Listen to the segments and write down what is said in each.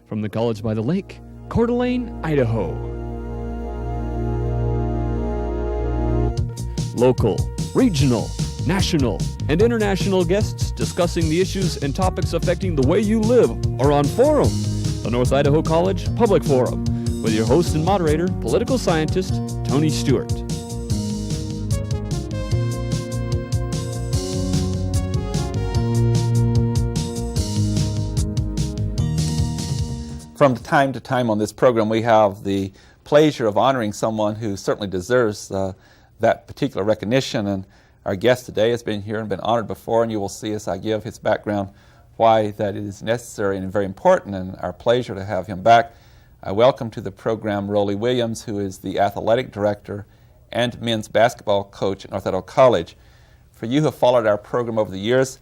from the College by the Lake, Coeur d'Alene, Idaho. Local, regional, national, and international guests discussing the issues and topics affecting the way you live are on Forum, the North Idaho College Public Forum, with your host and moderator, political scientist Tony Stewart. From time to time on this program, we have the pleasure of honoring someone who certainly deserves that particular recognition. And our guest today has been here and been honored before, and you will see as I give his background why that is necessary and very important, and our pleasure to have him back. I welcome to the program Rollie Williams, who is the athletic director and men's basketball coach at North Idaho College. For you who have followed our program over the years,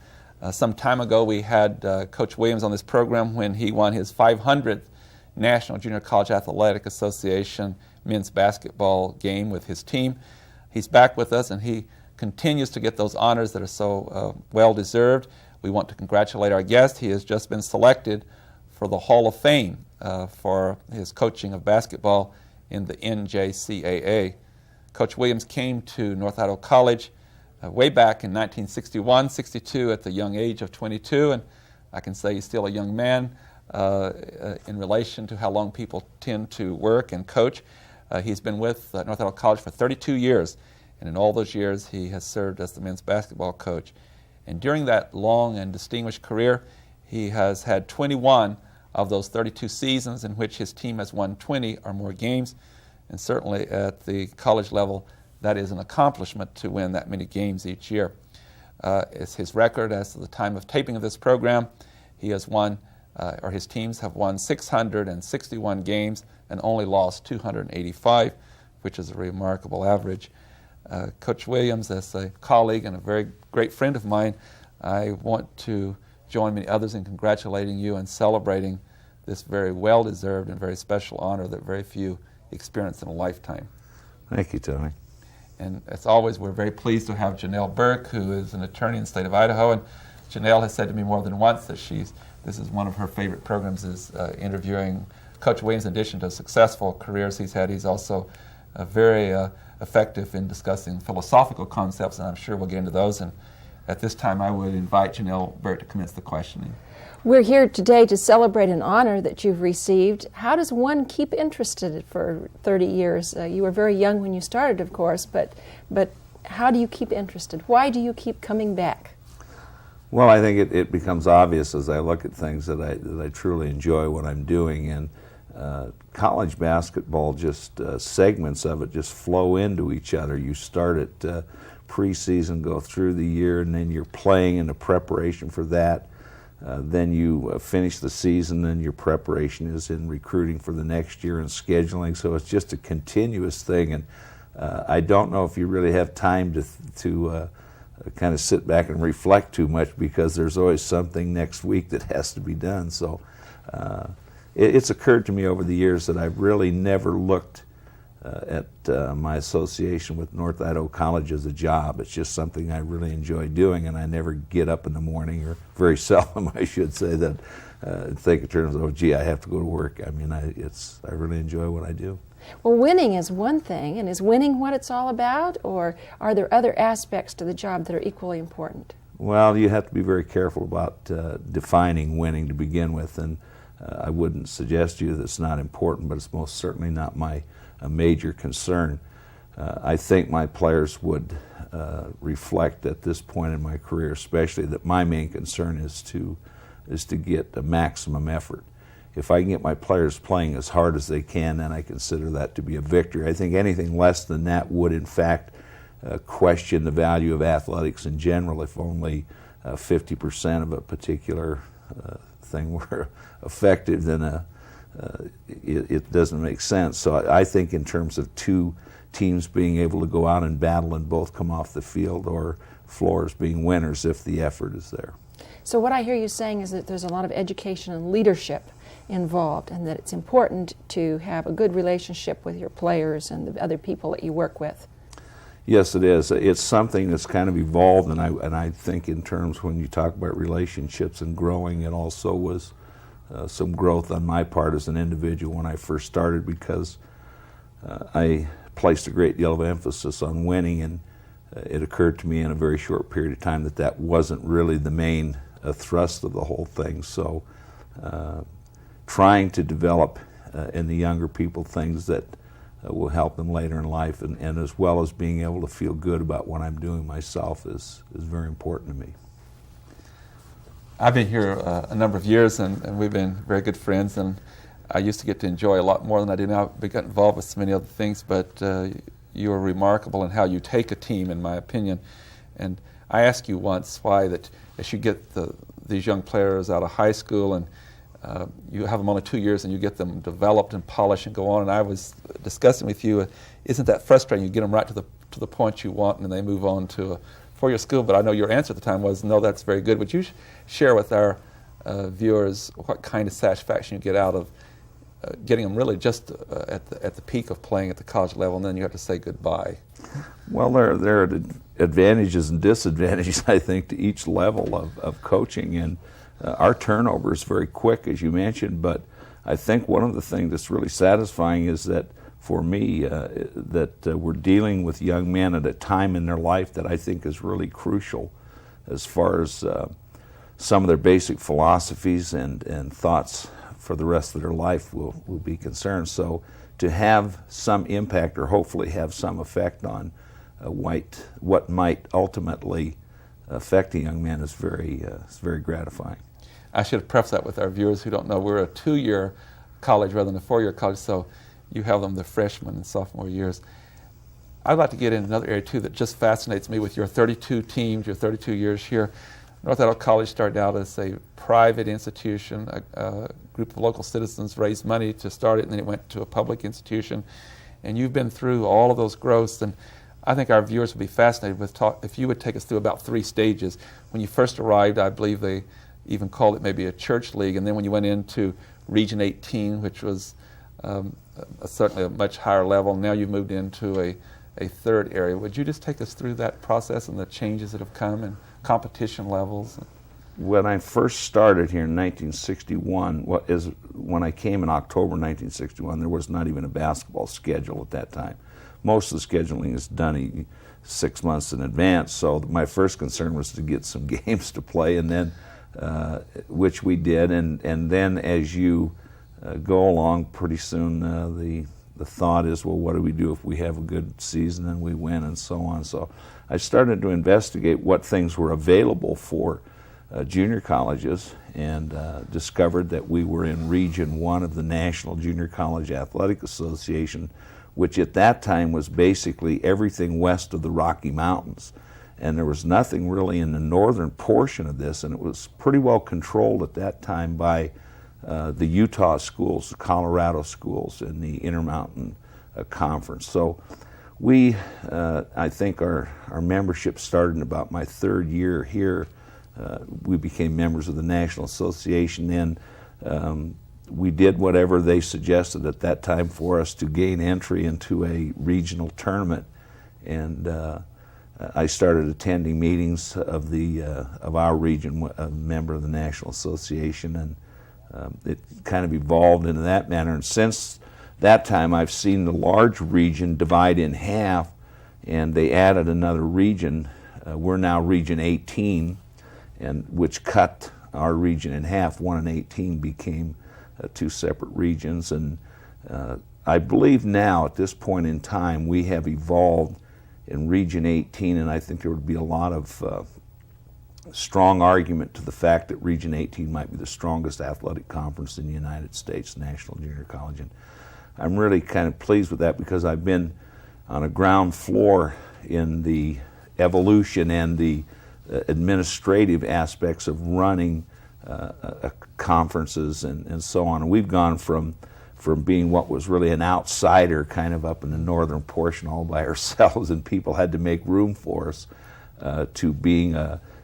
some time ago we had Coach Williams on this program when he won his 500th National Junior College Athletic Association men's basketball game with his team. He's back with us, and he continues to get those honors that are so well-deserved. We want to congratulate our guest. He has just been selected for the Hall of Fame for his coaching of basketball in the NJCAA. Coach Williams came to North Idaho College way back in 1961-62 at the young age of 22, and I can say he's still a young man in relation to how long people tend to work and coach. He's been with North Idaho College for 32 years, and in all those years he has served as the men's basketball coach. And during that long and distinguished career, he has had 21 of those 32 seasons in which his team has won 20 or more games, and certainly at the college level, that is an accomplishment to win that many games each year. It's his record as of the time of taping of this program. He has won, or his teams have won 661 games and only lost 285, which is a remarkable average. Coach Williams, as a colleague and a very great friend of mine, I want to join many others in congratulating you and celebrating this very well-deserved and very special honor that very few experience in a lifetime. Thank you, Tony. And as always, we're very pleased to have Janelle Burke, who is an attorney in the state of Idaho. And Janelle has said to me more than once that this is one of her favorite programs, is interviewing Coach Williams. In addition to successful careers he's had, he's also very effective in discussing philosophical concepts, and I'm sure we'll get into those. And at this time, I would invite Janelle Burke to commence the questioning. We're here today to celebrate an honor that you've received. How does one keep interested for 30 years? You were very young when you started, of course, but how do you keep interested? Why do you keep coming back? Well, I think it becomes obvious as I look at things that I truly enjoy what I'm doing, and college basketball, just segments of it just flow into each other. You start at preseason, go through the year, and then you're playing in the preparation for that. Then you finish the season, and your preparation is in recruiting for the next year and scheduling. So it's just a continuous thing, and I don't know if you really have time to kind of sit back and reflect too much, because there's always something next week that has to be done. So it's occurred to me over the years that I've really never looked at my association with North Idaho College as a job. It's just something I really enjoy doing, and I never get up in the morning, or very seldom, I should say, that think in terms of, oh, gee, I have to go to work. I mean, I really enjoy what I do. Well, winning is one thing, and is winning what it's all about, or are there other aspects to the job that are equally important? Well, you have to be very careful about defining winning to begin with, and I wouldn't suggest to you that it's not important, but it's most certainly not my major concern. I think my players would reflect at this point in my career, especially, that my main concern is to get the maximum effort. If I can get my players playing as hard as they can, then I consider that to be a victory. I think anything less than that would, in fact, question the value of athletics in general. If only 50% of a particular thing were effective, then it doesn't make sense. So I think in terms of two teams being able to go out and battle and both come off the field or floors being winners if the effort is there. So what I hear you saying is that there's a lot of education and leadership involved, and that it's important to have a good relationship with your players and the other people that you work with. Yes, it is. It's something that's kind of evolved, and I think in terms when you talk about relationships and growing, it also was some growth on my part as an individual when I first started, because I placed a great deal of emphasis on winning, and it occurred to me in a very short period of time that that wasn't really the main thrust of the whole thing. So trying to develop in the younger people things that will help them later in life, and as well as being able to feel good about what I'm doing myself is very important to me. I've been here a number of years, and we've been very good friends, and I used to get to enjoy a lot more than I do now. I got involved with so many other things, but you are remarkable in how you take a team, in my opinion. And I asked you once why that as you get these young players out of high school, and you have them only 2 years, and you get them developed and polished and go on, and I was discussing with you, isn't that frustrating? You get them right to the point you want, and they move on to a four-year school. But I know your answer at the time was, no, that's very good. Would you share with our viewers what kind of satisfaction you get out of getting them really just at the peak of playing at the college level, and then you have to say goodbye? Well, there are advantages and disadvantages, I think, to each level of coaching, and our turnover is very quick, as you mentioned, but I think one of the things that's really satisfying is that, for me, we're dealing with young men at a time in their life that I think is really crucial as far as some of their basic philosophies and thoughts for the rest of their life will be concerned. So to have some impact, or hopefully have some effect on what might ultimately affect a young man is very gratifying. I should have prefaced that with our viewers who don't know, we're a 2-year college rather than a 4-year college, so you have them the freshman and sophomore years. I'd like to get in another area too that just fascinates me with your 32 teams, your 32 years here. North Idaho College started out as a private institution. A group of local citizens raised money to start it, and then it went to a public institution. And you've been through all of those growths, and I think our viewers would be fascinated with if you would take us through about 3 stages. When you first arrived, I believe they even called it maybe a church league, and then when you went into Region 18, which was certainly a much higher level, now you've moved into a third area. Would you just take us through that process and the changes that have come and competition levels? When I first started here in 1961, when I came in October 1961, there was not even a basketball schedule at that time. Most of the scheduling is done 6 months in advance, so my first concern was to get some games to play, and then which we did, and then as you go along, pretty soon the thought is, well, what do we do if we have a good season and we win, and so on. So I started to investigate what things were available for junior colleges, and discovered that we were in Region 1 of the National Junior College Athletic Association, which at that time was basically everything west of the Rocky Mountains. And there was nothing really in the northern portion of this, and it was pretty well controlled at that time by the Utah schools, the Colorado schools, and the Intermountain Conference. So we, I think our membership started in about my 3rd year here. We became members of the National Association. Then we did whatever they suggested at that time for us to gain entry into a regional tournament, and I started attending meetings of our region, a member of the National Association, and it kind of evolved into that manner. And since that time, I've seen the large region divide in half, and they added another region. We're now Region 18, and which cut our region in half. 1 and 18 became 2 separate regions, and I believe now at this point in time we have evolved in Region 18, and I think there would be a lot of strong argument to the fact that Region 18 might be the strongest athletic conference in the United States, National Junior College. And I'm really kind of pleased with that, because I've been on a ground floor in the evolution and the administrative aspects of running conferences and so on. And we've gone from being what was really an outsider kind of up in the northern portion all by ourselves, and people had to make room for us, to being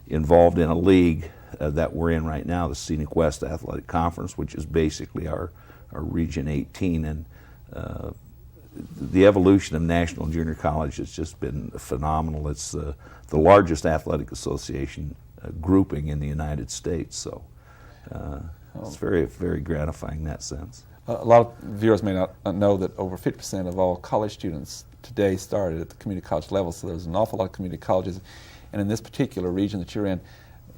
involved in a league that we're in right now, the Scenic West Athletic Conference, which is basically our Region 18. And the evolution of National Junior College has just been phenomenal. It's the largest athletic association grouping in the United States. So It's very, very gratifying in that sense. A lot of viewers may not know that over 50% of all college students today started at the community college level, so there's an awful lot of community colleges. And in this particular region that you're in,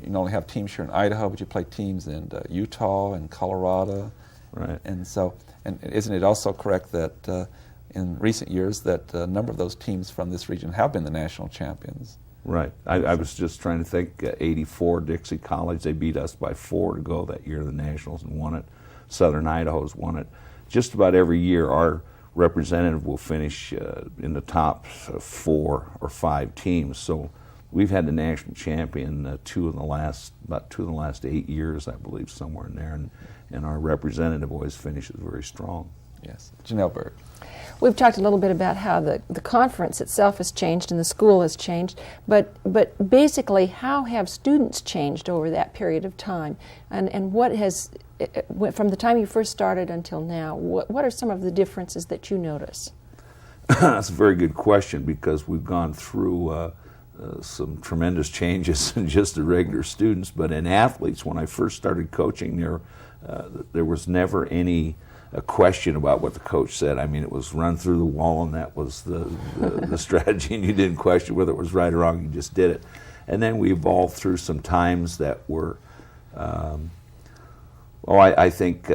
you not only have teams here in Idaho, but you play teams in Utah and Colorado. Right. And so, and isn't it also correct that in recent years that a number of those teams from this region have been the national champions? Right. I was just trying to think, 84 Dixie College, they beat us by 4 to go that year, the Nationals, and won it. Southern Idaho's won it. Just about every year our representative will finish in the top 4 or 5 teams. So we've had the national champion about 2 in the last 8 years, I believe, somewhere in there, and our representative always finishes very strong. Yes. Janelle Berg. We've talked a little bit about how the conference itself has changed and the school has changed, but basically how have students changed over that period of time, and what has, from the time you first started until now, what are some of the differences that you notice? That's a very good question, because we've gone through some tremendous changes in just the regular students, but in athletes, when I first started coaching, there was never any a question about what the coach said. I mean, it was run through the wall, and that was the strategy, and you didn't question whether it was right or wrong, you just did it. And then we evolved through some times that were, I think,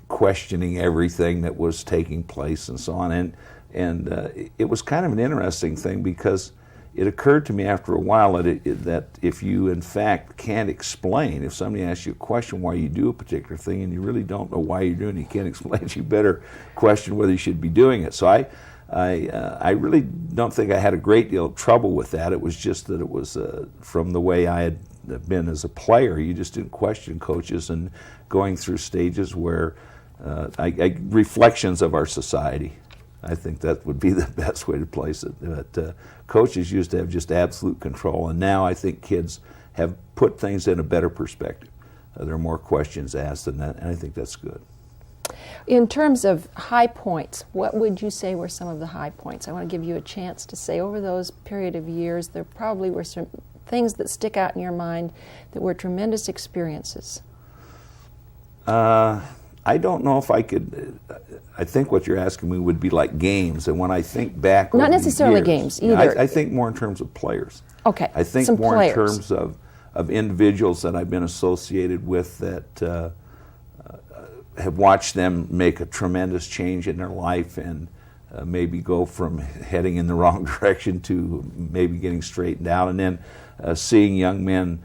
questioning everything that was taking place and so on. And it was kind of an interesting thing, because it occurred to me after a while that if you in fact can't explain, if somebody asks you a question why you do a particular thing and you really don't know why you're doing it, you can't explain it, you better question whether you should be doing it. So I really don't think I had a great deal of trouble with that. It was just that it was from the way I had been as a player. You just didn't question coaches, and going through stages where reflections of our society. I think that would be the best way to place it. But coaches used to have just absolute control, and now I think kids have put things in a better perspective. There are more questions asked than that, and I think that's good. In terms of high points, what would you say were some of the high points? I want to give you a chance to say, over those period of years, there probably were some things that stick out in your mind that were tremendous experiences. I don't know if I could. I think what you're asking me would be like games, and when I think back, not over necessarily the years, games either. I think more in terms of players. Okay, I think some more players. in terms of individuals that I've been associated with that have watched them make a tremendous change in their life, and maybe go from heading in the wrong direction to maybe getting straightened out, and then seeing young men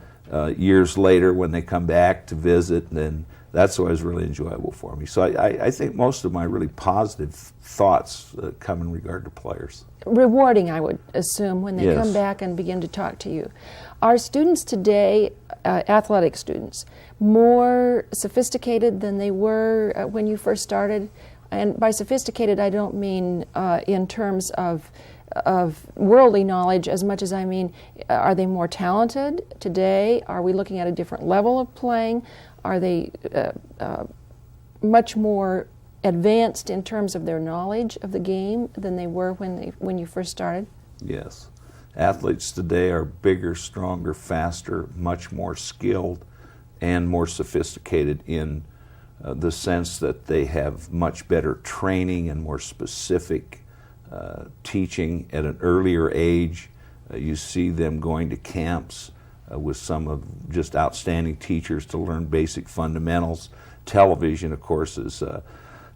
years later when they come back to visit, and that's always really enjoyable for me. So I think most of my really positive thoughts come in regard to players. Rewarding, I would assume, when they Yes. come back and begin to talk to you. Are students today, athletic students, more sophisticated than they were when you first started? And by sophisticated, I don't mean in terms of worldly knowledge as much as I mean, are they more talented today? Are we looking at a different level of playing? Are they much more advanced in terms of their knowledge of the game than they were when you first started? Yes. Athletes today are bigger, stronger, faster, much more skilled, and more sophisticated in the sense that they have much better training and more specific teaching at an earlier age. You see them going to camps with some of just outstanding teachers to learn basic fundamentals. Television, of course, is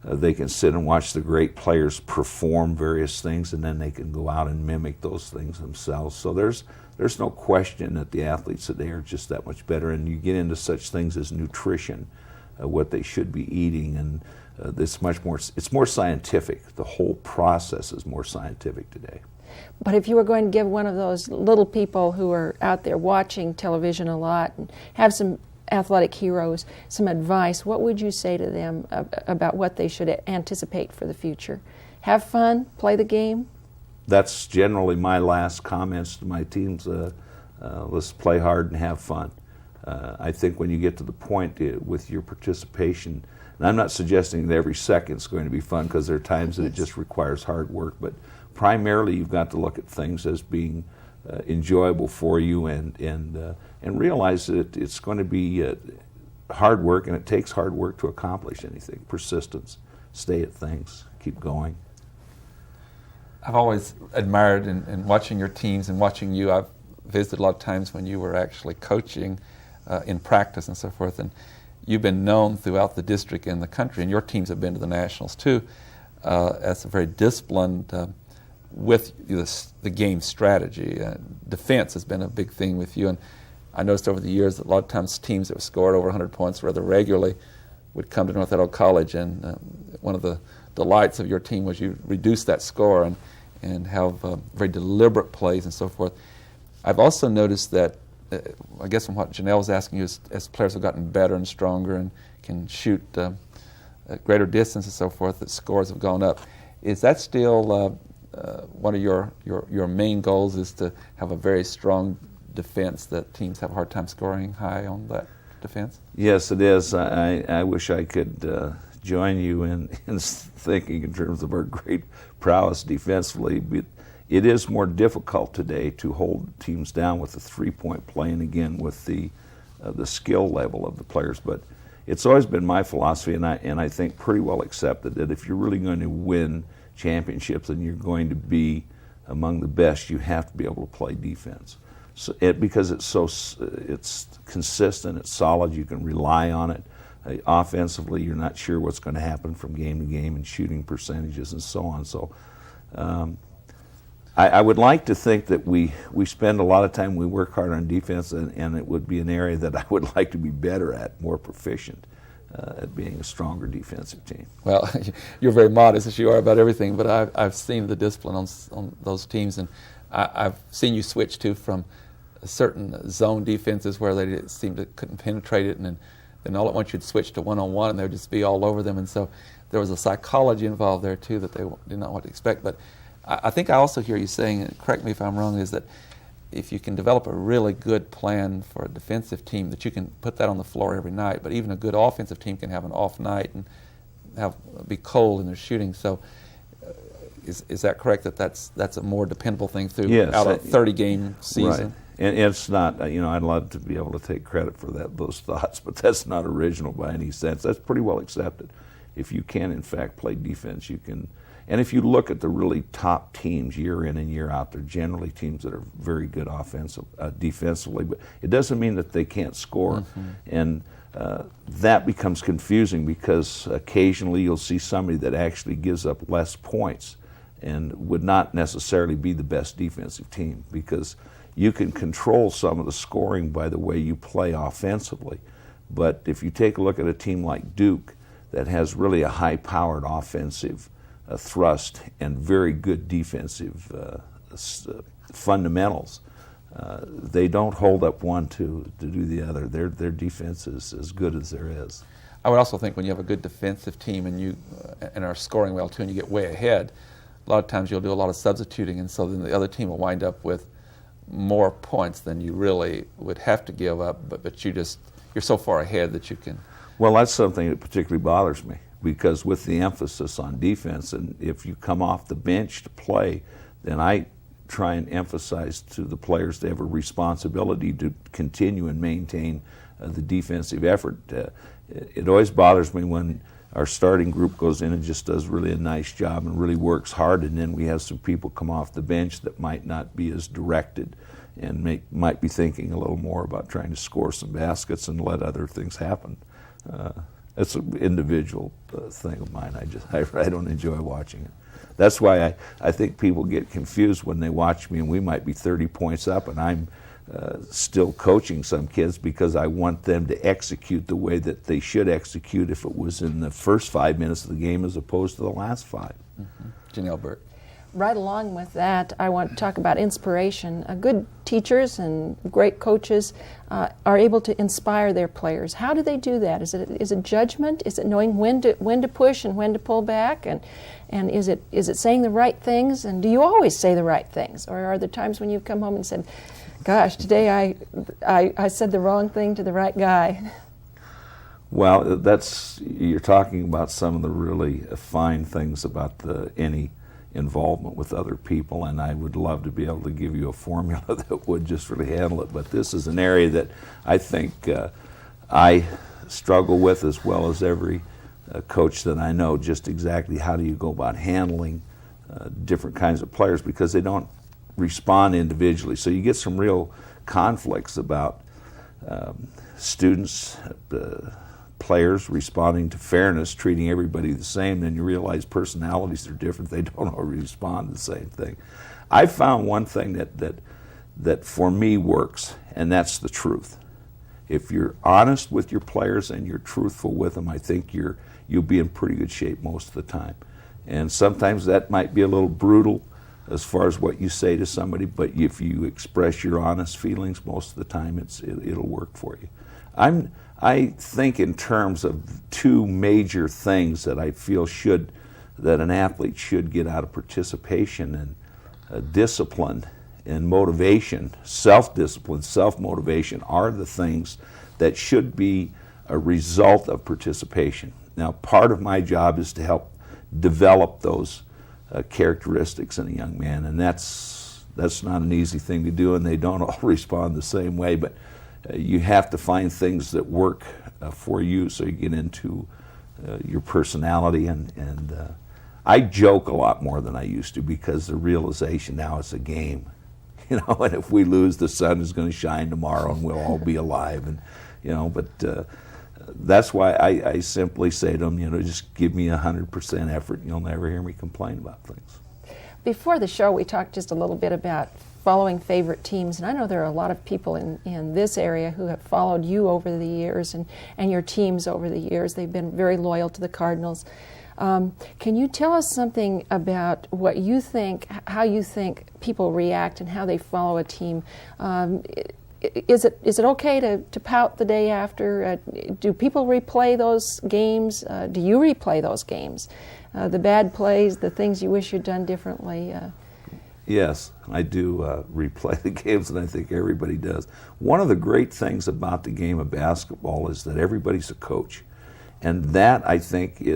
they can sit and watch the great players perform various things, and then they can go out and mimic those things themselves. So there's no question that the athletes today are just that much better, and you get into such things as nutrition, what they should be eating, and it's more scientific. The whole process is more scientific today. But if you were going to give one of those little people who are out there watching television a lot and have some athletic heroes some advice, what would you say to them about what they should anticipate for the future? Have fun, play the game? That's generally my last comments to my teams. Let's play hard and have fun. I think when you get to the point with your participation, and I'm not suggesting that every second's going to be fun, because there are times that it just requires hard work, but primarily you've got to look at things as being enjoyable for you, and realize that it's going to be hard work, and it takes hard work to accomplish anything. Persistence, stay at things, keep going. I've always admired in watching your teams and watching you. I've visited a lot of times when you were actually coaching in practice and so forth, and you've been known throughout the district and the country, and your teams have been to the Nationals too, as a very disciplined with the game strategy. Defense has been a big thing with you, and I noticed over the years that a lot of times teams that have scored over 100 points rather regularly would come to North Idaho College, and one of the delights of your team was you reduce that score and have very deliberate plays and so forth. I've also noticed that, I guess from what Janelle was asking you, as players have gotten better and stronger and can shoot at greater distance and so forth, that scores have gone up. Is that still one of your main goals, is to have a very strong defense that teams have a hard time scoring high on that defense? Yes, it is. I wish I could join you in thinking in terms of our great prowess defensively, but it is more difficult today to hold teams down with the three-point play, and again with the skill level of the players. But it's always been my philosophy, and I think pretty well accepted, that if you're really going to win championships and you're going to be among the best, you have to be able to play defense. So because it's consistent, it's solid, you can rely on it. Offensively, you're not sure what's going to happen from game to game, and shooting percentages and so on. So I would like to think that we spend a lot of time, we work hard on defense, and it would be an area that I would like to be better at, more proficient at being a stronger defensive team. Well, you're very modest as you are about everything, but I've seen the discipline on those teams, and I've seen you switch from certain zone defenses where they seemed to couldn't penetrate it, and then all at once you'd switch to one-on-one, and they'd just be all over them. And so there was a psychology involved there too that they did not want to expect. But I think I also hear you saying, and correct me if I'm wrong, is that if you can develop a really good plan for a defensive team, that you can put that on the floor every night. But even a good offensive team can have an off night and be cold in their shooting. So is that correct, that that's a more dependable thing throughout a 30-game season? Right. And it's not, I'd love to be able to take credit for those thoughts, but that's not original by any sense. That's pretty well accepted. If you can, in fact, play defense, you can. And if you look at the really top teams year in and year out, they're generally teams that are very good defensively, but it doesn't mean that they can't score. Mm-hmm. And that becomes confusing, because occasionally you'll see somebody that actually gives up less points and would not necessarily be the best defensive team, because you can control some of the scoring by the way you play offensively. But if you take a look at a team like Duke that has really a high-powered offensive thrust and very good defensive fundamentals, they don't hold up one to do the other. Their defense is as good as there is. I would also think when you have a good defensive team and you and are scoring well too, and you get way ahead, a lot of times you'll do a lot of substituting, and so then the other team will wind up with more points than you really would have to give up, but you're so far ahead that you can. Well, that's something that particularly bothers me, because with the emphasis on defense, and if you come off the bench to play, then I try and emphasize to the players they have a responsibility to continue and maintain the defensive effort. It always bothers me when our starting group goes in and just does really a nice job and really works hard, and then we have some people come off the bench that might not be as directed and might be thinking a little more about trying to score some baskets and let other things happen. It's an individual thing of mine. I don't enjoy watching it. That's why I think people get confused when they watch me and we might be 30 points up and I'm still coaching some kids, because I want them to execute the way that they should execute if it was in the first 5 minutes of the game as opposed to the last 5. Mm-hmm. Janelle Burke. Right along with that, I want to talk about inspiration. Good teachers and great coaches are able to inspire their players. How do they do that? Is it judgment? Is it knowing when to push and when to pull back? And is it saying the right things? And do you always say the right things? Or are there times when you've come home and said, gosh, today I said the wrong thing to the right guy? Well, you're talking about some of the really fine things about any involvement with other people, and I would love to be able to give you a formula that would just really handle it. But this is an area that I think I struggle with, as well as every coach that I know, just exactly how do you go about handling different kinds of players, because they don't respond individually. So you get some real conflicts about students, players responding to fairness, treating everybody the same. Then you realize personalities are different. They don't all respond to the same thing. I found one thing that for me works, and that's the truth. If you're honest with your players and you're truthful with them, I think you'll be in pretty good shape most of the time. And sometimes that might be a little brutal as far as what you say to somebody, but if you express your honest feelings, most of the time it'll work for you. I think in terms of two major things that I feel that an athlete should get out of participation, and discipline and motivation, self-discipline, self-motivation are the things that should be a result of participation. Now, part of my job is to help develop those characteristics in a young man, and that's not an easy thing to do, and they don't all respond the same way, but you have to find things that work for you, so you get into your personality, and I joke a lot more than I used to, because the realization now it's a game, and if we lose, the sun is going to shine tomorrow and we'll all be alive, and but that's why I simply say to them, just give me 100% effort and you'll never hear me complain about things. Before the show, we talked just a little bit about following favorite teams, and I know there are a lot of people in this area who have followed you over the years and your teams over the years. They've been very loyal to the Cardinals. Can you tell us something about what you think, how you think people react and how they follow a team? Is it okay to pout the day after? Do people replay those games? Do you replay those games? The bad plays, the things you wish you'd done differently? Yes, I do replay the games, and I think everybody does. One of the great things about the game of basketball is that everybody's a coach. And that, I think,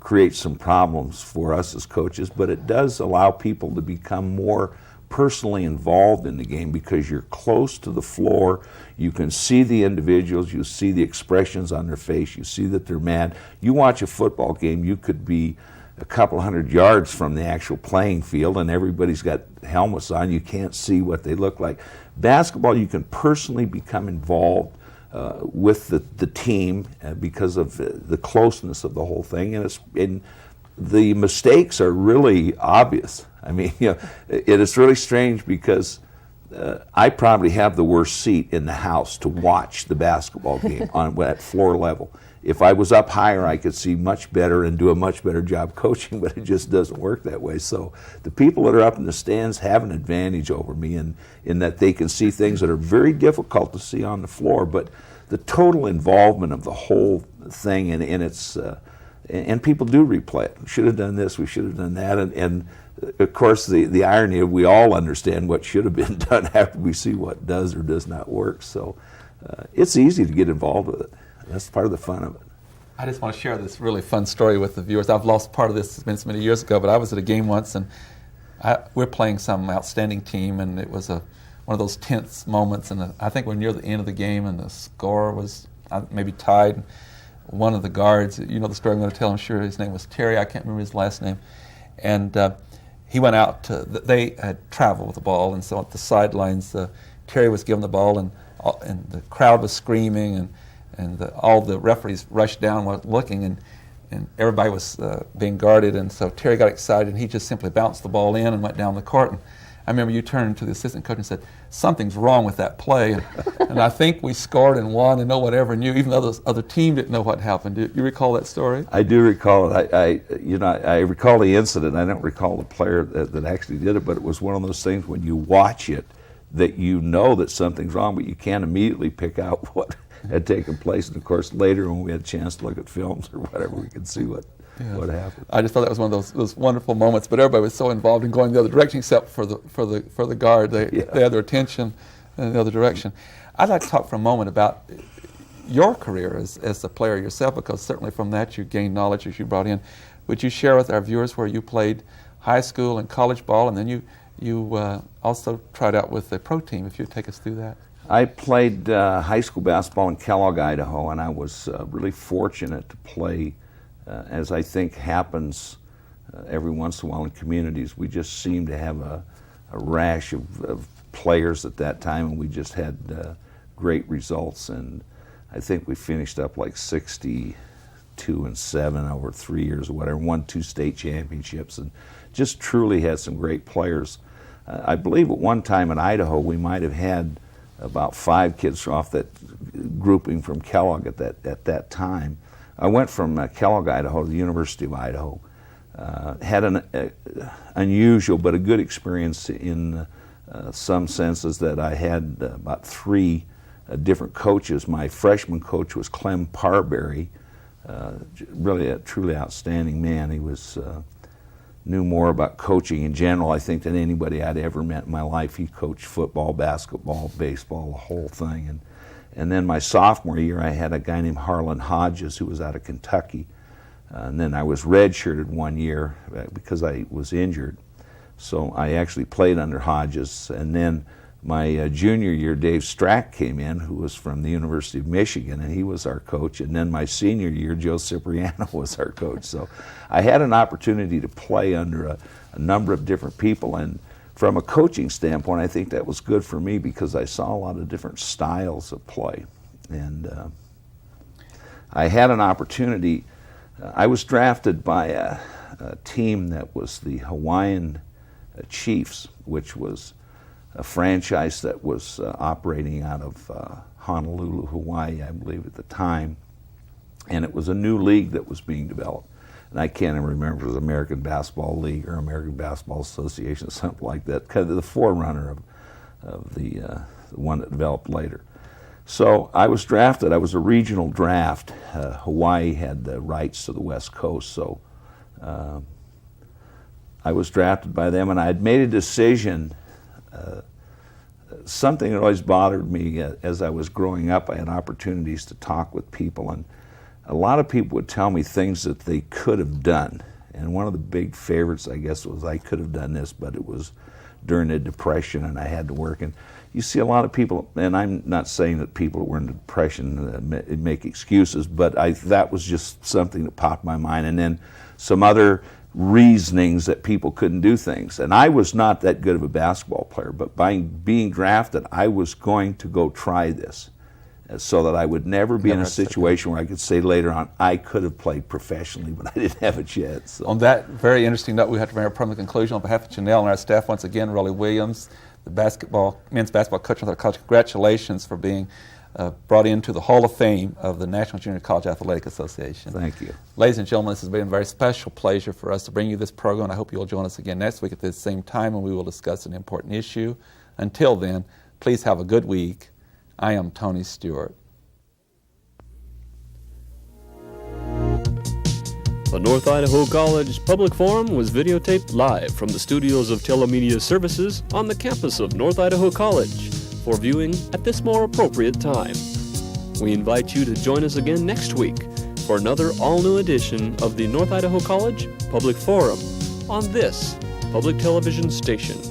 creates some problems for us as coaches, but it does allow people to become more personally involved in the game, because you're close to the floor, you can see the individuals, you see the expressions on their face, you see that they're mad. You watch a football game, you could be a couple hundred yards from the actual playing field and everybody's got helmets on, you can't see what they look like. Basketball, you can personally become involved with the team because of the closeness of the whole thing, and the mistakes are really obvious. I mean, it is really strange, because I probably have the worst seat in the house to watch the basketball game at floor level. If I was up higher, I could see much better and do a much better job coaching, but it just doesn't work that way. So the people that are up in the stands have an advantage over me in that they can see things that are very difficult to see on the floor, but the total involvement of the whole thing, and it's and people do replay it. We should have done this, we should have done that, and of course the irony of we all understand what should have been done after we see what does or does not work. So it's easy to get involved with it. That's part of the fun of it. I just want to share this really fun story with the viewers. I've lost part of this, it's been so many years ago, but I was at a game once, and we're playing some outstanding team, and it was one of those tense moments, and I think we're near the end of the game, and the score was maybe tied. One of the guards, you know the story I'm going to tell, I'm sure his name was Terry, I can't remember his last name, and he went out they had traveled with the ball, and so at the sidelines, Terry was given the ball, and the crowd was screaming, and all the referees rushed down looking, and everybody was being guarded, and so Terry got excited, and he just simply bounced the ball in and went down the court. And I remember you turned to the assistant coach and said, "Something's wrong with that play," and I think we scored and won, and no one ever knew, even though the other team didn't know what happened. Do you recall that story? I do recall it. I recall the incident. I don't recall the player that actually did it, but it was one of those things when you watch it that you know that something's wrong, but you can't immediately pick out what had taken place. And of course, later when we had a chance to look at films or whatever, we could see what happened. I just thought that was one of those wonderful moments. But everybody was so involved in going the other direction, except for the guard. They had their attention in the other direction. I'd like to talk for a moment about your career as a player yourself, because certainly from that you gained knowledge as you brought in. Would you share with our viewers where you played high school and college ball, and then you also tried out with the pro team, if you'd take us through that? I played high school basketball in Kellogg, Idaho, and I was really fortunate to play, as I think happens every once in a while in communities. We just seemed to have a rash of players at that time, and we just had great results. And I think we finished up like 62-7 over 3 years or whatever, won 2 state championships, and just truly had some great players. I believe at one time in Idaho we might have had about 5 kids off that grouping from Kellogg at that time. I went from Kellogg, Idaho to the University of Idaho. Had an unusual but a good experience in some senses that I had about 3 different coaches. My freshman coach was Clem Parberry, really a truly outstanding man. He was knew more about coaching in general, I think, than anybody I'd ever met in my life. He coached football, basketball, baseball, the whole thing. And then my sophomore year, I had a guy named Harlan Hodges who was out of Kentucky. And then I was redshirted 1 year because I was injured. So I actually played under Hodges. And then my junior year, Dave Strack came in, who was from the University of Michigan, and he was our coach. And then my senior year, Joe Cipriano was our coach. So I had an opportunity to play under a number of different people. And from a coaching standpoint, I think that was good for me because I saw a lot of different styles of play. And I had an opportunity. I was drafted by a team that was the Hawaiian Chiefs, which was a franchise that was operating out of Honolulu, Hawaii, I believe at the time. And it was a new league that was being developed. And I can't even remember if it was American Basketball League or American Basketball Association, something like that, kind of the forerunner of the one that developed later. So I was drafted. I was a regional draft. Hawaii had the rights to the West Coast, so I was drafted by them, and I had made a decision. Something that always bothered me as I was growing up. I had opportunities to talk with people, and a lot of people would tell me things that they could have done. And one of the big favorites, I guess, was I could have done this, but it was during the Depression and I had to work. And you see a lot of people, and I'm not saying that people who were in the Depression make excuses, but that was just something that popped in my mind. And then some other reasonings that people couldn't do things. And I was not that good of a basketball player, but by being drafted, I was going to go try this so that I would never be in a situation where I could say later on, I could have played professionally, but I didn't have a chance. So. On that very interesting note, we have to bring our permanent conclusion. On behalf of Janelle and our staff, once again, Rollie Williams, the men's basketball coach of our college, congratulations for being brought into the Hall of Fame of the National Junior College Athletic Association. Thank you. Ladies and gentlemen, this has been a very special pleasure for us to bring you this program. I hope you'll join us again next week at this same time, and we will discuss an important issue. Until then, please have a good week. I am Tony Stewart. The North Idaho College Public Forum was videotaped live from the studios of Telemedia Services on the campus of North Idaho College for viewing at this more appropriate time. We invite you to join us again next week for another all-new edition of the North Idaho College Public Forum on this public television station.